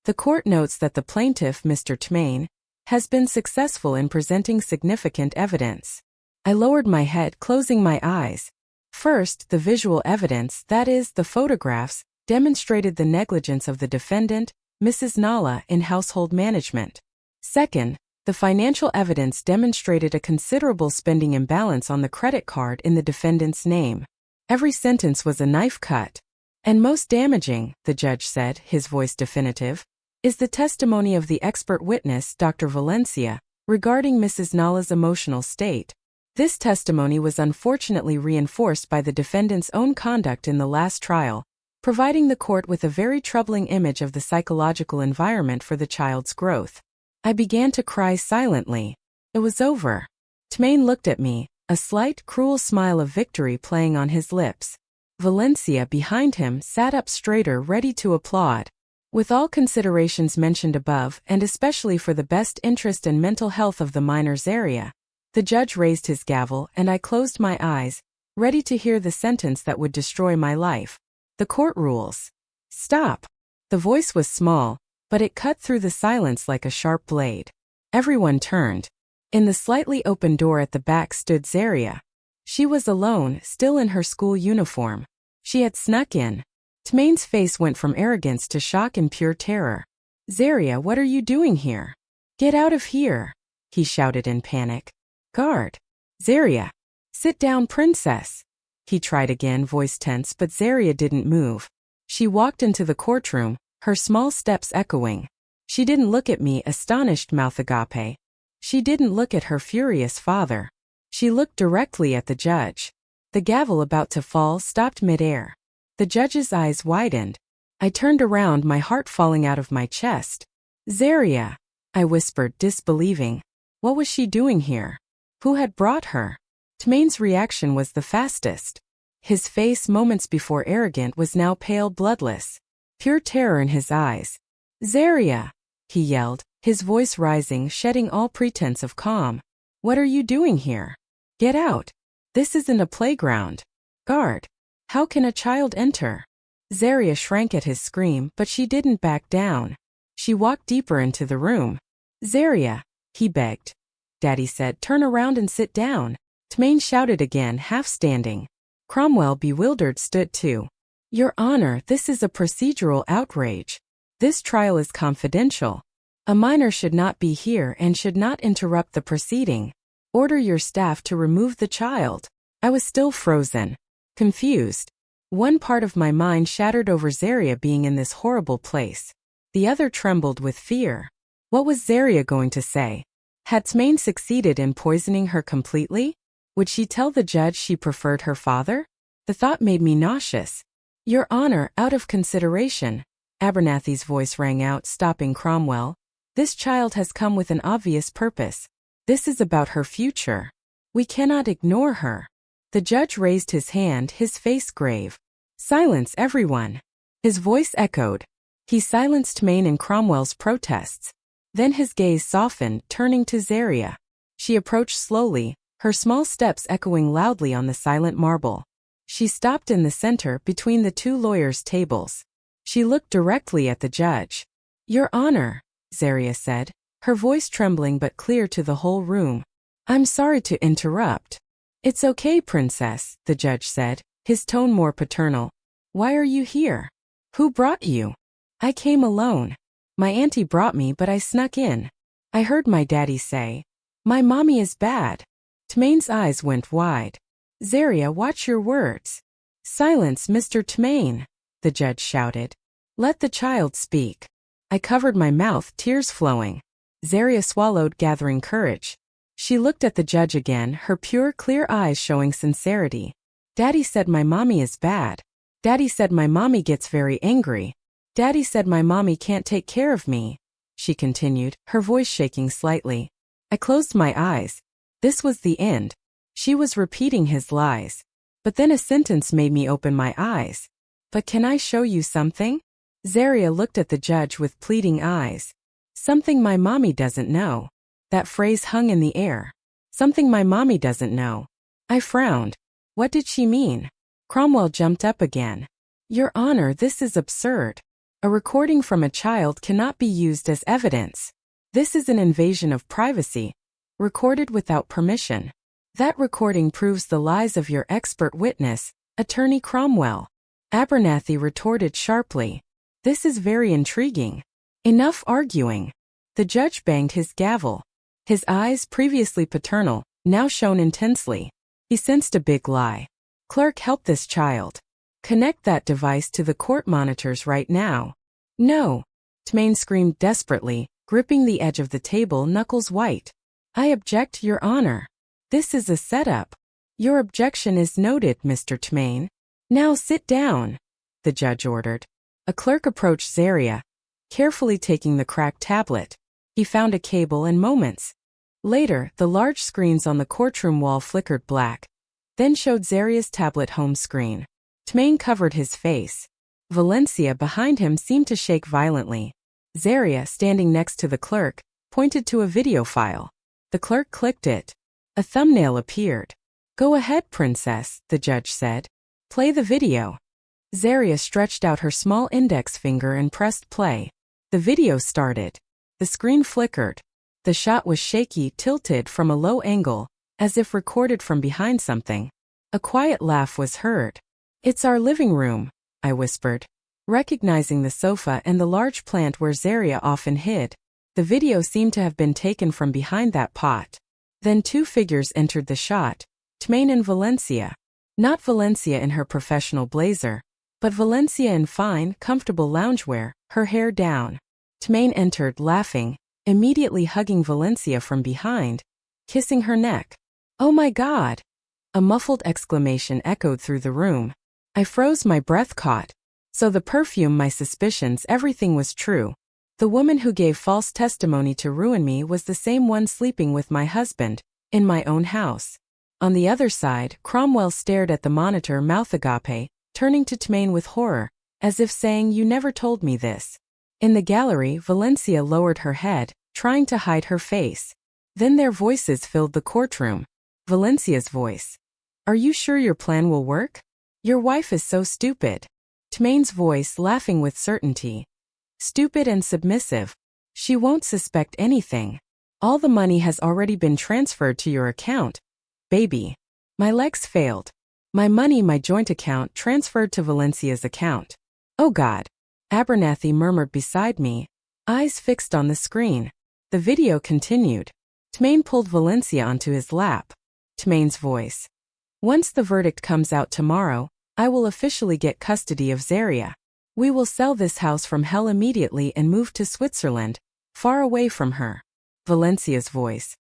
The court notes that the plaintiff, Mr. Tmain, has been successful in presenting significant evidence. I lowered my head, closing my eyes. First, the visual evidence, that is, the photographs, demonstrated the negligence of the defendant, Mrs. Nalla, in household management. Second, the financial evidence demonstrated a considerable spending imbalance on the credit card in the defendant's name. Every sentence was a knife cut. And most damaging, the judge said, his voice definitive, is the testimony of the expert witness, Dr. Valencia, regarding Mrs. Nalla's emotional state. This testimony was unfortunately reinforced by the defendant's own conduct in the last trial, providing the court with a very troubling image of the psychological environment for the child's growth. I began to cry silently. It was over. Tmain looked at me, a slight, cruel smile of victory playing on his lips. Valencia, behind him, sat up straighter, ready to applaud. With all considerations mentioned above, and especially for the best interest and mental health of the minors area, the judge raised his gavel and I closed my eyes, ready to hear the sentence that would destroy my life. The court rules. Stop. The voice was small, but it cut through the silence like a sharp blade. Everyone turned. In the slightly open door at the back stood Zaria. She was alone, still in her school uniform. She had snuck in. Tmain's face went from arrogance to shock and pure terror. Zaria, what are you doing here? Get out of here, he shouted in panic. Guard. Zaria. Sit down, princess. He tried again, voice tense, but Zaria didn't move. She walked into the courtroom, her small steps echoing. She didn't look at me, astonished mouth agape. She didn't look at her furious father. She looked directly at the judge. The gavel about to fall stopped midair. The judge's eyes widened. I turned around, my heart falling out of my chest. Zaria, I whispered, disbelieving. What was she doing here? Who had brought her? Tmain's reaction was the fastest. His face, moments before arrogant, was now pale, bloodless. Pure terror in his eyes. Zaria, he yelled, his voice rising, shedding all pretense of calm. What are you doing here? Get out. This isn't a playground. Guard. How can a child enter? Zaria shrank at his scream, but she didn't back down. She walked deeper into the room. Zaria, he begged. Daddy said, turn around and sit down. Tmain shouted again, half standing. Cromwell, bewildered, stood too. Your Honor, this is a procedural outrage. This trial is confidential. A minor should not be here and should not interrupt the proceeding. Order your staff to remove the child. I was still frozen. Confused. One part of my mind shattered over Zaria being in this horrible place. The other trembled with fear. What was Zaria going to say? Had Tmain succeeded in poisoning her completely? Would she tell the judge she preferred her father? The thought made me nauseous. Your Honor, out of consideration, Abernathy's voice rang out, stopping Cromwell. This child has come with an obvious purpose. This is about her future. We cannot ignore her. The judge raised his hand, his face grave. Silence, everyone. His voice echoed. He silenced Tmain and Cromwell's protests. Then his gaze softened, turning to Zaria. She approached slowly, her small steps echoing loudly on the silent marble. She stopped in the center between the two lawyers' tables. She looked directly at the judge. Your Honor, Zaria said, her voice trembling but clear to the whole room. I'm sorry to interrupt. It's okay, princess, the judge said, his tone more paternal. Why are you here? Who brought you? I came alone. My auntie brought me, but I snuck in. I heard my daddy say, my mommy is bad. Tmain's eyes went wide. Zaria, watch your words. Silence, Mr. Tmain, the judge shouted. Let the child speak. I covered my mouth, tears flowing. Zaria swallowed, gathering courage. She looked at the judge again, her pure, clear eyes showing sincerity. Daddy said my mommy is bad. Daddy said my mommy gets very angry. Daddy said my mommy can't take care of me, she continued, her voice shaking slightly. I closed my eyes. This was the end. She was repeating his lies. But then a sentence made me open my eyes. But can I show you something? Zaria looked at the judge with pleading eyes. Something my mommy doesn't know. That phrase hung in the air. Something my mommy doesn't know. I frowned. What did she mean? Cromwell jumped up again. Your Honor, this is absurd. A recording from a child cannot be used as evidence. This is an invasion of privacy, recorded without permission. That recording proves the lies of your expert witness, Attorney Cromwell. Abernathy retorted sharply. This is very intriguing. Enough arguing. The judge banged his gavel. His eyes, previously paternal, now shone intensely. He sensed a big lie. Clerk, help this child. Connect that device to the court monitors right now. No. Tmain screamed desperately, gripping the edge of the table, knuckles white. I object, Your Honor. This is a setup. Your objection is noted, Mr. Tmain. Now sit down, the judge ordered. A clerk approached Zaria, carefully taking the cracked tablet. He found a cable and moments later, the large screens on the courtroom wall flickered black, then showed Zaria's tablet home screen. Tmain covered his face. Valencia behind him seemed to shake violently. Zaria, standing next to the clerk, pointed to a video file. The clerk clicked it. A thumbnail appeared. Go ahead, Princess, the judge said. Play the video. Zaria stretched out her small index finger and pressed play. The video started. The screen flickered. The shot was shaky, tilted from a low angle, as if recorded from behind something. A quiet laugh was heard. It's our living room, I whispered, recognizing the sofa and the large plant where Zaria often hid. The video seemed to have been taken from behind that pot. Then two figures entered the shot, Tmain and Valencia. Not Valencia in her professional blazer, but Valencia in fine, comfortable loungewear, her hair down. Tmain entered, laughing, immediately hugging Valencia from behind, kissing her neck. Oh my God! A muffled exclamation echoed through the room. I froze, my breath caught. So the perfume, my suspicions, everything was true. The woman who gave false testimony to ruin me was the same one sleeping with my husband, in my own house. On the other side, Cromwell stared at the monitor, mouth agape, turning to Tmain with horror, as if saying, you never told me this. In the gallery, Valencia lowered her head, trying to hide her face. Then their voices filled the courtroom. Valencia's voice. Are you sure your plan will work? Your wife is so stupid. Tmain's voice, laughing with certainty. Stupid and submissive. She won't suspect anything. All the money has already been transferred to your account. Baby. My legs failed. My money, my joint account, transferred to Valencia's account. Oh God. Abernathy murmured beside me, eyes fixed on the screen. The video continued. Tmain pulled Valencia onto his lap. Tmain's voice. Once the verdict comes out tomorrow, I will officially get custody of Zaria. We will sell this house from hell immediately and move to Switzerland, far away from her. Valencia's voice.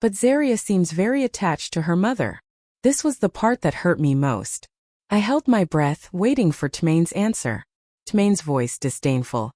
But Zaria seems very attached to her mother. This was the part that hurt me most. I held my breath, waiting for Tmain's answer. Tmain's voice, disdainful.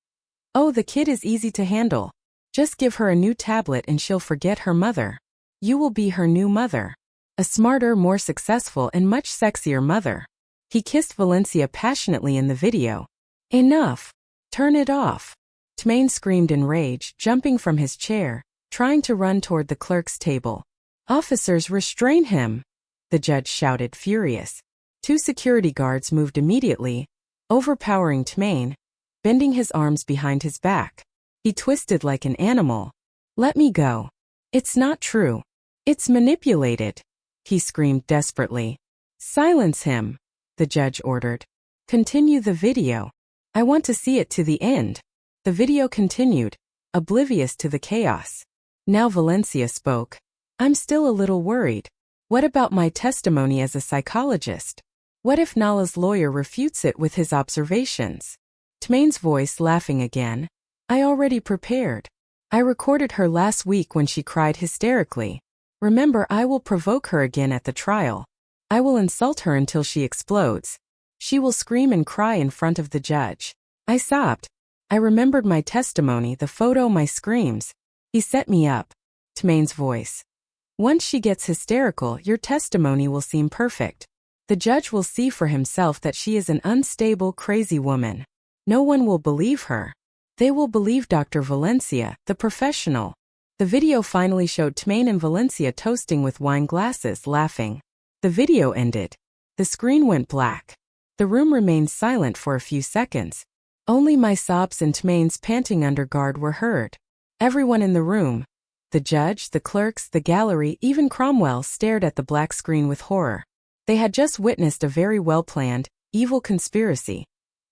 Oh, the kid is easy to handle. Just give her a new tablet and she'll forget her mother. You will be her new mother. A smarter, more successful and much sexier mother. He kissed Valencia passionately in the video. Enough. Turn it off. Tmain screamed in rage, jumping from his chair, trying to run toward the clerk's table. Officers, restrain him! The judge shouted, furious. Two security guards moved immediately, overpowering Tmain, bending his arms behind his back. He twisted like an animal. Let me go. It's not true. It's manipulated. He screamed desperately. Silence him, the judge ordered. Continue the video. I want to see it to the end. The video continued, oblivious to the chaos. Now Valencia spoke. I'm still a little worried. What about my testimony as a psychologist? What if Nala's lawyer refutes it with his observations? Tmain's voice, laughing again. I already prepared. I recorded her last week when she cried hysterically. Remember, I will provoke her again at the trial. I will insult her until she explodes. She will scream and cry in front of the judge. I sobbed. I remembered my testimony, the photo, my screams. He set me up. Tmain's voice. Once she gets hysterical, your testimony will seem perfect. The judge will see for himself that she is an unstable, crazy woman. No one will believe her. They will believe Dr. Valencia, the professional. The video finally showed Tmain and Valencia toasting with wine glasses, laughing. The video ended. The screen went black. The room remained silent for a few seconds. Only my sobs and Tmain's panting underguard were heard. Everyone in the room, the judge, the clerks, the gallery, even Cromwell, stared at the black screen with horror. They had just witnessed a very well-planned, evil conspiracy.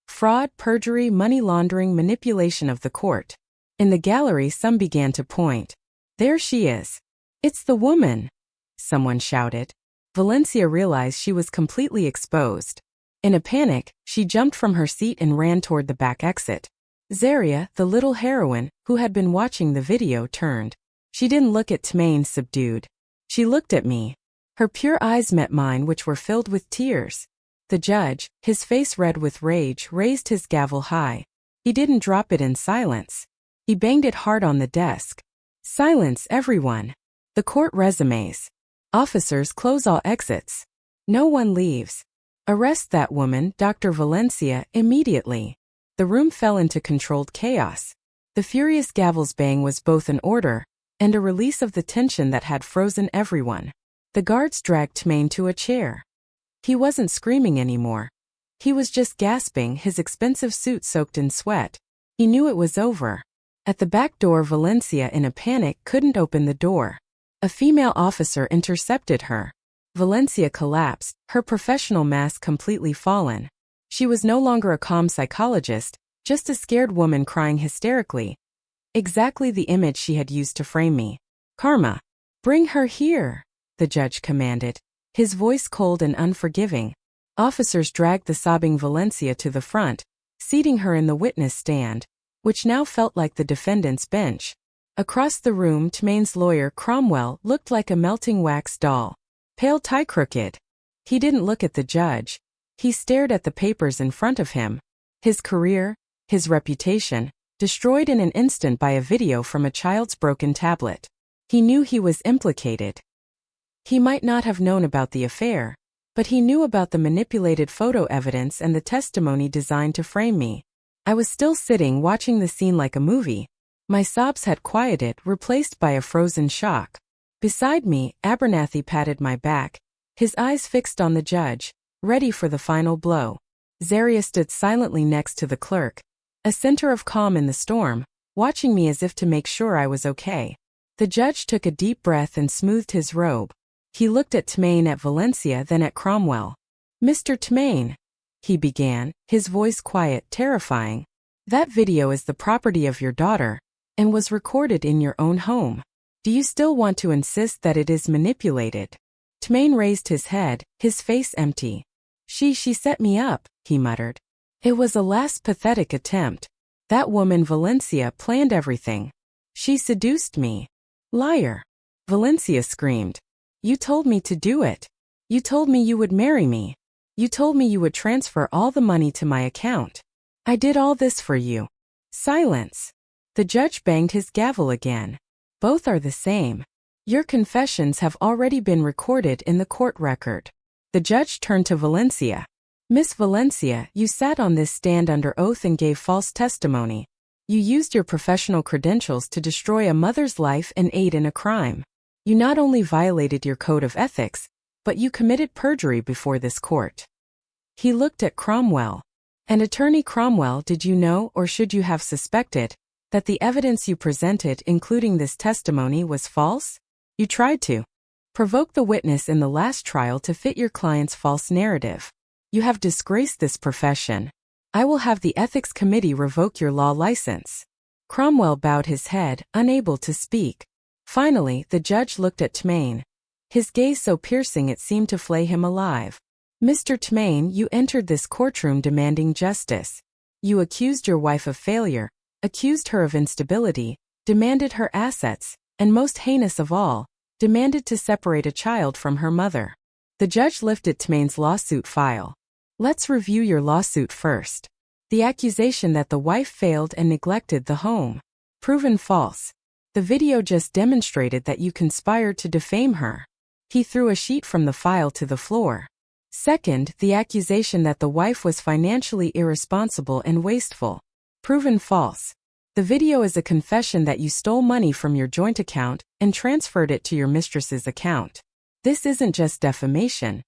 Fraud, perjury, money laundering, manipulation of the court. In the gallery, some began to point. There she is. It's the woman, someone shouted. Valencia realized she was completely exposed. In a panic, she jumped from her seat and ran toward the back exit. Zaria, the little heroine, who had been watching the video, turned. She didn't look at Tmain, subdued. She looked at me. Her pure eyes met mine, which were filled with tears. The judge, his face red with rage, raised his gavel high. He didn't drop it in silence. He banged it hard on the desk. Silence, everyone. The court resumes. Officers, close all exits. No one leaves. Arrest that woman, Dr. Valencia, immediately. The room fell into controlled chaos. The furious gavel's bang was both an order and a release of the tension that had frozen everyone. The guards dragged Tmain to a chair. He wasn't screaming anymore. He was just gasping, his expensive suit soaked in sweat. He knew it was over. At the back door, Valencia, in a panic, couldn't open the door. A female officer intercepted her. Valencia collapsed, her professional mask completely fallen. She was no longer a calm psychologist, just a scared woman crying hysterically. Exactly the image she had used to frame me. Karma. Bring her here, the judge commanded, his voice cold and unforgiving. Officers dragged the sobbing Valencia to the front, seating her in the witness stand, which now felt like the defendant's bench. Across the room, Tmain's lawyer, Cromwell, looked like a melting wax doll. Pale, tie crooked. He didn't look at the judge. He stared at the papers in front of him. His career, his reputation, destroyed in an instant by a video from a child's broken tablet. He knew he was implicated. He might not have known about the affair, but he knew about the manipulated photo evidence and the testimony designed to frame me. I was still sitting watching the scene like a movie. My sobs had quieted, replaced by a frozen shock. Beside me, Abernathy patted my back, his eyes fixed on the judge, ready for the final blow. Zaria stood silently next to the clerk, a center of calm in the storm, watching me as if to make sure I was okay. The judge took a deep breath and smoothed his robe. He looked at Tmain, at Valencia, then at Cromwell. Mr. Tmain, he began, his voice quiet, terrifying. That video is the property of your daughter, and was recorded in your own home. Do you still want to insist that it is manipulated? Tmain raised his head, his face empty. She set me up, he muttered. It was a last pathetic attempt. That woman Valencia planned everything. She seduced me. Liar. Valencia screamed. You told me to do it. You told me you would marry me. You told me you would transfer all the money to my account. I did all this for you. Silence. The judge banged his gavel again. Both are the same. Your confessions have already been recorded in the court record. The judge turned to Valencia. Miss Valencia, you sat on this stand under oath and gave false testimony. You used your professional credentials to destroy a mother's life and aid in a crime. You not only violated your code of ethics, but you committed perjury before this court. He looked at Cromwell. And Attorney Cromwell, did you know, or should you have suspected, that the evidence you presented, including this testimony, was false? You tried to provoke the witness in the last trial to fit your client's false narrative. You have disgraced this profession. I will have the ethics committee revoke your law license. Cromwell bowed his head, unable to speak. Finally, the judge looked at Tmain. His gaze so piercing it seemed to flay him alive. Mr. Tmain, you entered this courtroom demanding justice. You accused your wife of failure, accused her of instability, demanded her assets, and most heinous of all, demanded to separate a child from her mother. The judge lifted Tmain's lawsuit file. Let's review your lawsuit first. The accusation that the wife failed and neglected the home. Proven false. The video just demonstrated that you conspired to defame her. He threw a sheet from the file to the floor. Second, the accusation that the wife was financially irresponsible and wasteful. Proven false. The video is a confession that you stole money from your joint account and transferred it to your mistress's account. This isn't just defamation.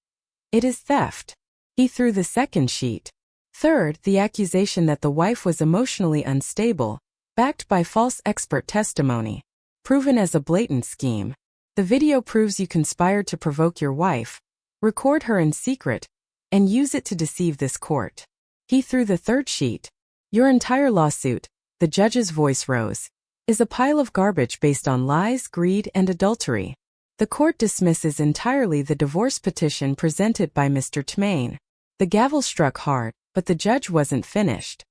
It is theft. He threw the second sheet. Third, the accusation that the wife was emotionally unstable, backed by false expert testimony, proven as a blatant scheme. The video proves you conspired to provoke your wife, record her in secret, and use it to deceive this court. He threw the third sheet. Your entire lawsuit, the judge's voice rose, is a pile of garbage based on lies, greed, and adultery. The court dismisses entirely the divorce petition presented by Mr. Tmain. The gavel struck hard, but the judge wasn't finished.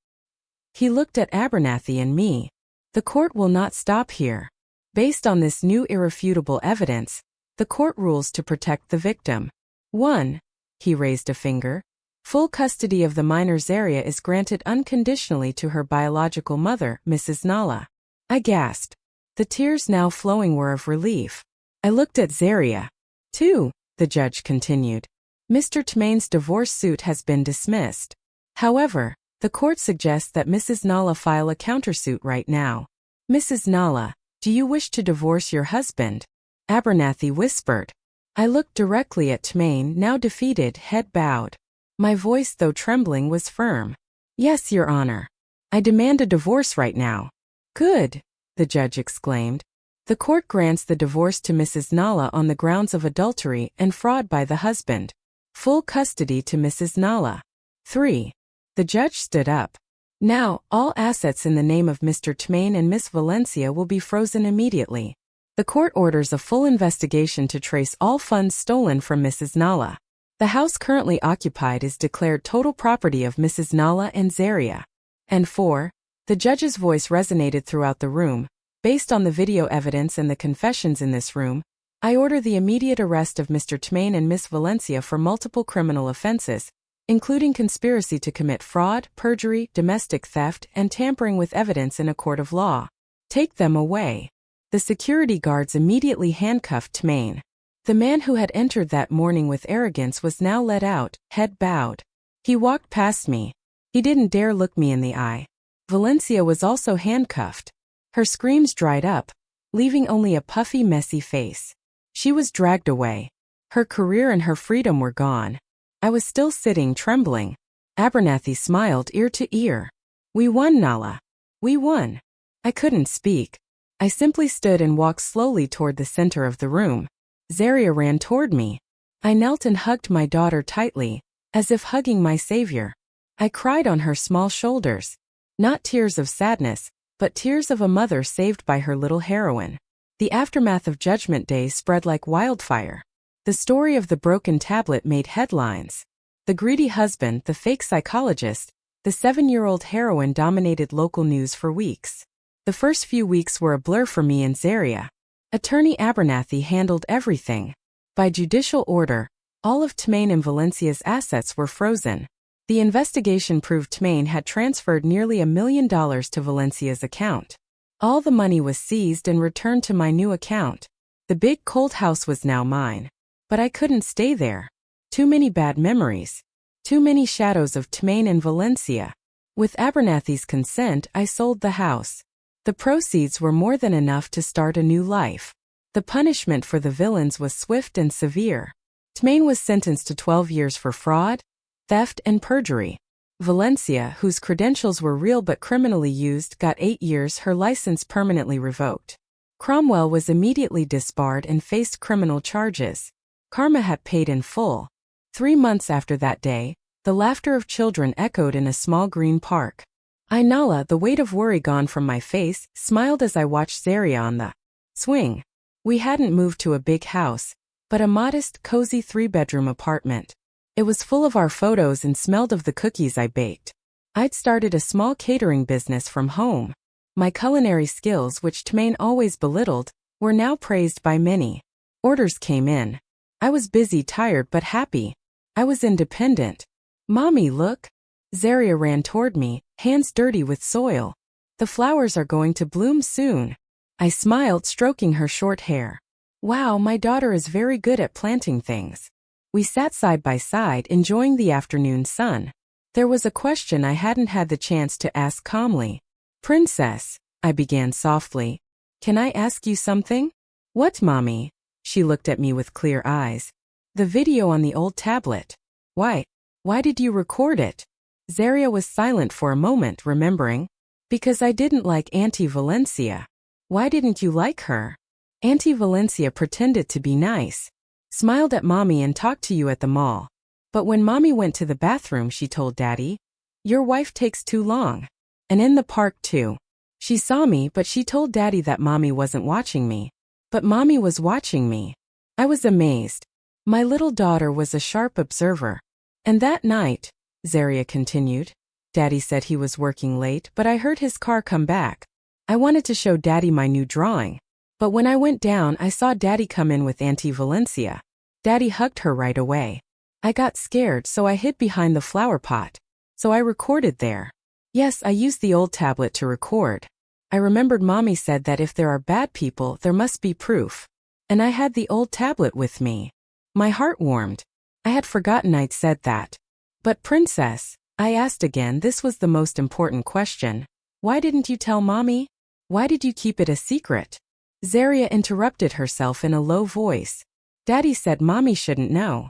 He looked at Abernathy and me. The court will not stop here. Based on this new irrefutable evidence, the court rules to protect the victim. 1. He raised a finger. Full custody of the minor Zaria is granted unconditionally to her biological mother, Mrs. Nalla. I gasped. The tears now flowing were of relief. I looked at Zaria. 2. The judge continued. Mr. Tmain's divorce suit has been dismissed. However, the court suggests that Mrs. Nalla file a countersuit right now. Mrs. Nalla, do you wish to divorce your husband? Abernathy whispered. I looked directly at Tmain, now defeated, head bowed. My voice, though trembling, was firm. Yes, Your Honor. I demand a divorce right now. Good, the judge exclaimed. The court grants the divorce to Mrs. Nalla on the grounds of adultery and fraud by the husband. Full custody to Mrs. Nalla. 3. The judge stood up. Now, all assets in the name of Mr. Tmain and Miss Valencia will be frozen immediately. The court orders a full investigation to trace all funds stolen from Mrs. Nalla. The house currently occupied is declared total property of Mrs. Nalla and Zaria. And 4. The judge's voice resonated throughout the room. Based on the video evidence and the confessions in this room, I order the immediate arrest of Mr. Tmain and Miss Valencia for multiple criminal offenses, including conspiracy to commit fraud, perjury, domestic theft, and tampering with evidence in a court of law. Take them away. The security guards immediately handcuffed Tmain. The man who had entered that morning with arrogance was now let out, head bowed. He walked past me. He didn't dare look me in the eye. Valencia was also handcuffed. Her screams dried up, leaving only a puffy, messy face. She was dragged away. Her career and her freedom were gone. I was still sitting, trembling. Abernathy smiled ear to ear. We won, Nalla. We won. I couldn't speak. I simply stood and walked slowly toward the center of the room. Zaria ran toward me. I knelt and hugged my daughter tightly, as if hugging my savior. I cried on her small shoulders. Not tears of sadness, but tears of a mother saved by her little heroine. The aftermath of Judgment Day spread like wildfire. The story of the broken tablet made headlines. The greedy husband, the fake psychologist, the 7-year-old heroine dominated local news for weeks. The first few weeks were a blur for me and Zaria. Attorney Abernathy handled everything. By judicial order, all of Tmain and Valencia's assets were frozen. The investigation proved Tmain had transferred nearly $1 million to Valencia's account. All the money was seized and returned to my new account. The big cold house was now mine. But I couldn't stay there. Too many bad memories. Too many shadows of Tmain and Valencia. With Abernathy's consent, I sold the house. The proceeds were more than enough to start a new life. The punishment for the villains was swift and severe. Tmain was sentenced to 12 years for fraud, theft, and perjury. Valencia, whose credentials were real but criminally used, got 8 years, her license permanently revoked. Cromwell was immediately disbarred and faced criminal charges. Karma had paid in full. 3 months after that day, the laughter of children echoed in a small green park. Nalla, the weight of worry gone from my face, smiled as I watched Zaria on the swing. We hadn't moved to a big house, but a modest, cozy 3-bedroom apartment. It was full of our photos and smelled of the cookies I baked. I'd started a small catering business from home. My culinary skills, which Tmain always belittled, were now praised by many. Orders came in. I was busy, tired, but happy. I was independent. Mommy, look. Zaria ran toward me, hands dirty with soil. The flowers are going to bloom soon. I smiled, stroking her short hair. Wow, my daughter is very good at planting things. We sat side by side, enjoying the afternoon sun. There was a question I hadn't had the chance to ask calmly. Princess, I began softly. Can I ask you something? What, Mommy? She looked at me with clear eyes. The video on the old tablet. Why? Why did you record it? Zaria was silent for a moment, remembering. Because I didn't like Auntie Valencia. Why didn't you like her? Auntie Valencia pretended to be nice. Smiled at Mommy and talked to you at the mall. But when Mommy went to the bathroom, she told Daddy, your wife takes too long. And in the park too. She saw me, but she told Daddy that Mommy wasn't watching me. But Mommy was watching me. I was amazed. My little daughter was a sharp observer. And that night, Zaria continued, Daddy said he was working late, but I heard his car come back. I wanted to show Daddy my new drawing. But when I went down, I saw Daddy come in with Auntie Valencia. Daddy hugged her right away. I got scared, so I hid behind the flower pot. So I recorded there. Yes, I used the old tablet to record. I remembered Mommy said that if there are bad people, there must be proof. And I had the old tablet with me. My heart warmed. I had forgotten I'd said that. But Princess, I asked again, this was the most important question. Why didn't you tell Mommy? Why did you keep it a secret? Zaria interrupted herself in a low voice. Daddy said Mommy shouldn't know.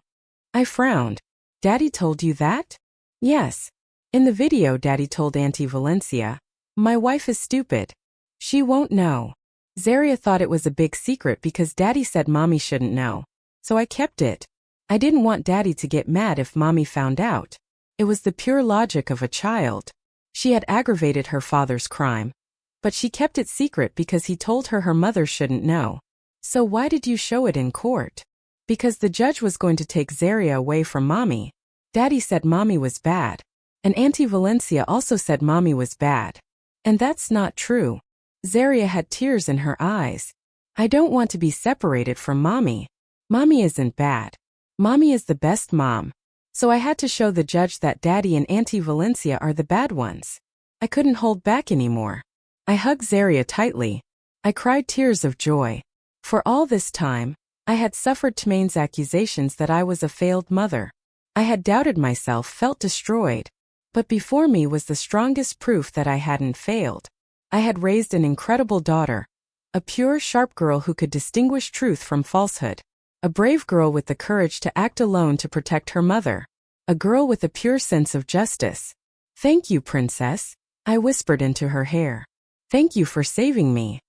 I frowned. Daddy told you that? Yes. In the video, Daddy told Auntie Valencia, my wife is stupid. She won't know. Zaria thought it was a big secret because Daddy said Mommy shouldn't know. So I kept it. I didn't want Daddy to get mad if Mommy found out. It was the pure logic of a child. She had aggravated her father's crime. But she kept it secret because he told her mother shouldn't know. So why did you show it in court? Because the judge was going to take Zaria away from Mommy. Daddy said Mommy was bad. And Auntie Valencia also said Mommy was bad. And that's not true. Zaria had tears in her eyes. I don't want to be separated from Mommy. Mommy isn't bad. Mommy is the best mom. So I had to show the judge that Daddy and Auntie Valencia are the bad ones. I couldn't hold back anymore. I hugged Zaria tightly. I cried tears of joy. For all this time, I had suffered Tmane's accusations that I was a failed mother. I had doubted myself, felt destroyed. But before me was the strongest proof that I hadn't failed. I had raised an incredible daughter. A pure, sharp girl who could distinguish truth from falsehood. A brave girl with the courage to act alone to protect her mother. A girl with a pure sense of justice. Thank you, Princess, I whispered into her hair. Thank you for saving me.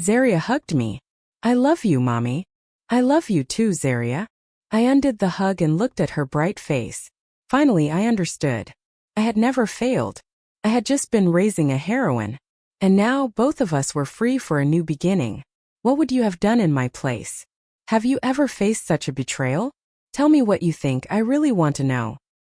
Zaria hugged me. I love you, Mommy. I love you too, Zaria. I undid the hug and looked at her bright face. Finally, I understood. I had never failed. I had just been raising a heroine. And now both of us were free for a new beginning. What would you have done in my place? Have you ever faced such a betrayal? Tell me what you think, I really want to know.